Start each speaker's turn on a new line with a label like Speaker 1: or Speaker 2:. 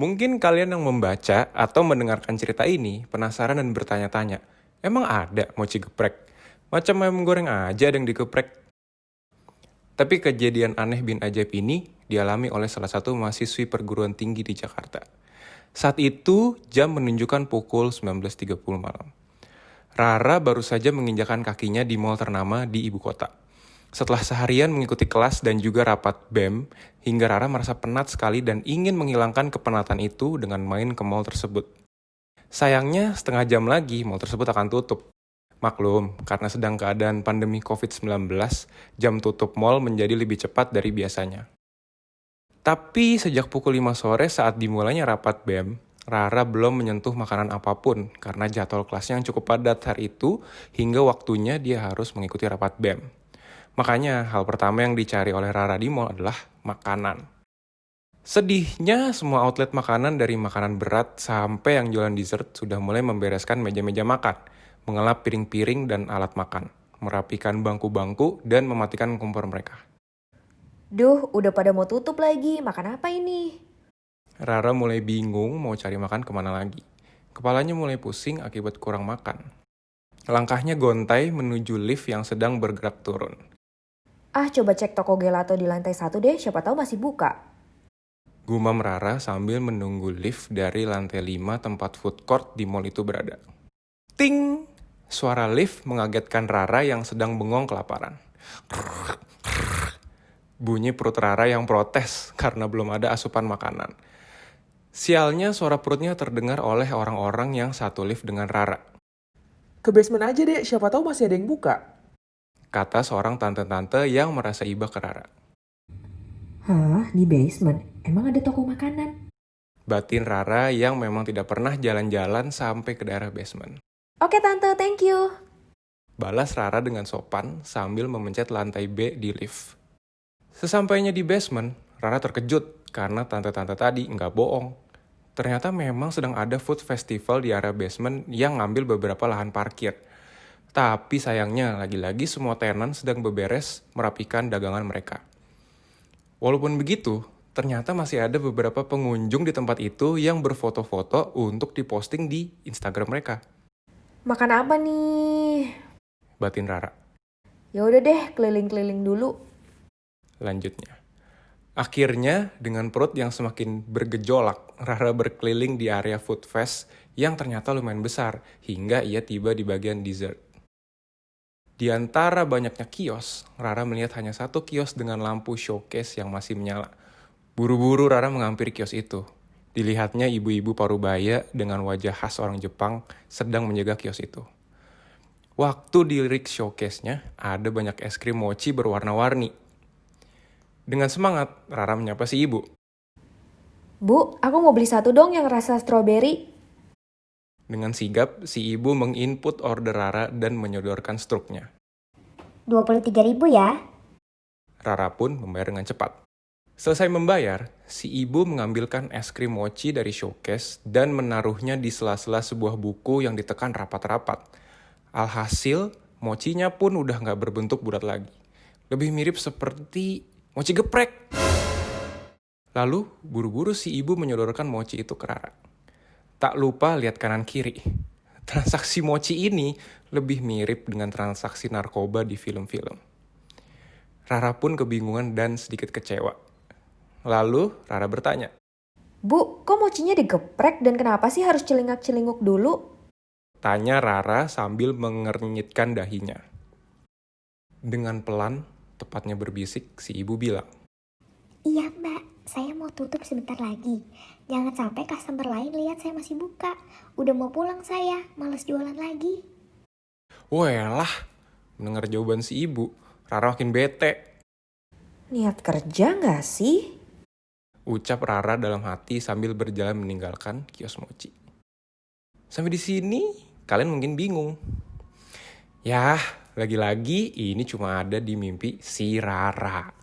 Speaker 1: Mungkin kalian yang membaca atau mendengarkan cerita ini penasaran dan bertanya-tanya, emang ada mochi geprek? Macam ayam goreng aja ada yang digeprek. Tapi kejadian aneh bin ajaib ini dialami oleh salah satu mahasiswi perguruan tinggi di Jakarta. Saat itu jam menunjukkan pukul 19.30 malam. Rara baru saja menginjakan kakinya di mal ternama di ibu kota. Setelah seharian mengikuti kelas dan juga rapat BEM, hingga Rara merasa penat sekali dan ingin menghilangkan kepenatan itu dengan main ke mall tersebut. Sayangnya, setengah jam lagi mall tersebut akan tutup. Maklum, karena sedang keadaan pandemi COVID-19, jam tutup mall menjadi lebih cepat dari biasanya. Tapi sejak pukul 5 sore saat dimulainya rapat BEM, Rara belum menyentuh makanan apapun karena jadwal kelasnya yang cukup padat hari itu hingga waktunya dia harus mengikuti rapat BEM. Makanya hal pertama yang dicari oleh Rara di mall adalah makanan. Sedihnya semua outlet makanan dari makanan berat sampai yang jualan dessert sudah mulai membereskan meja-meja makan, mengelap piring-piring dan alat makan, merapikan bangku-bangku dan mematikan kompor mereka.
Speaker 2: Duh, udah pada mau tutup lagi. Makan apa ini?
Speaker 1: Rara mulai bingung mau cari makan kemana lagi. Kepalanya mulai pusing akibat kurang makan. Langkahnya gontai menuju lift yang sedang bergerak turun.
Speaker 2: Coba cek toko gelato di lantai 1 deh, siapa tahu masih buka.
Speaker 1: Gumam Rara sambil menunggu lift dari lantai 5 tempat food court di mall itu berada. Ting! Suara lift mengagetkan Rara yang sedang bengong kelaparan. Bunyi perut Rara yang protes karena belum ada asupan makanan. Sialnya suara perutnya terdengar oleh orang-orang yang satu lift dengan Rara.
Speaker 3: Ke basement aja deh, siapa tahu masih ada yang buka.
Speaker 1: Kata seorang tante-tante yang merasa iba ke Rara.
Speaker 2: Hah, di basement? Emang ada toko makanan?
Speaker 1: Batin Rara yang memang tidak pernah jalan-jalan sampai ke daerah basement.
Speaker 2: Oke tante, thank you.
Speaker 1: Balas Rara dengan sopan sambil memencet lantai B di lift. Sesampainya di basement, Rara terkejut karena tante-tante tadi nggak bohong. Ternyata memang sedang ada food festival di area basement yang ngambil beberapa lahan parkir. Tapi sayangnya lagi-lagi semua tenan sedang beberes merapikan dagangan mereka. Walaupun begitu, ternyata masih ada beberapa pengunjung di tempat itu yang berfoto-foto untuk diposting di Instagram mereka.
Speaker 2: Makan apa nih?
Speaker 1: Batin Rara.
Speaker 2: Ya udah deh, keliling-keliling dulu.
Speaker 1: Lanjutnya. Akhirnya, dengan perut yang semakin bergejolak, Rara berkeliling di area food fest yang ternyata lumayan besar, hingga ia tiba di bagian dessert. Di antara banyaknya kios, Rara melihat hanya satu kios dengan lampu showcase yang masih menyala. Buru-buru Rara menghampiri kios itu. Dilihatnya ibu-ibu parubaya dengan wajah khas orang Jepang sedang menjaga kios itu. Waktu di rig showcase-nya, ada banyak es krim mochi berwarna-warni. Dengan semangat, Rara menyapa si ibu.
Speaker 2: Bu, aku mau beli satu dong yang rasa stroberi.
Speaker 1: Dengan sigap, si ibu menginput order Rara dan menyodorkan struknya.
Speaker 4: 23.000 ya.
Speaker 1: Rara pun membayar dengan cepat. Selesai membayar, si ibu mengambilkan es krim mochi dari showcase dan menaruhnya di sela-sela sebuah buku yang ditekan rapat-rapat. Alhasil, mochinya pun udah nggak berbentuk bulat lagi. Lebih mirip seperti mochi geprek. Lalu, buru-buru si ibu menyodorkan mochi itu ke Rara. Tak lupa lihat kanan kiri. Transaksi mochi ini lebih mirip dengan transaksi narkoba di film-film. Rara pun kebingungan dan sedikit kecewa. Lalu Rara bertanya.
Speaker 2: Bu, kok mochinya digeprek dan kenapa sih harus celingak-celinguk dulu?
Speaker 1: Tanya Rara sambil mengernyitkan dahinya. Dengan pelan, tepatnya berbisik, si ibu bilang.
Speaker 4: Iya mbak, saya mau tutup sebentar lagi. Jangan sampai customer lain lihat saya masih buka. Udah mau pulang saya, males jualan lagi.
Speaker 1: Walah, mendengar jawaban si ibu, Rara makin bete.
Speaker 2: Niat kerja nggak sih?
Speaker 1: Ucap Rara dalam hati sambil berjalan meninggalkan kios mochi. Sampai di sini, kalian mungkin bingung. Yah, lagi-lagi ini cuma ada di mimpi si Rara.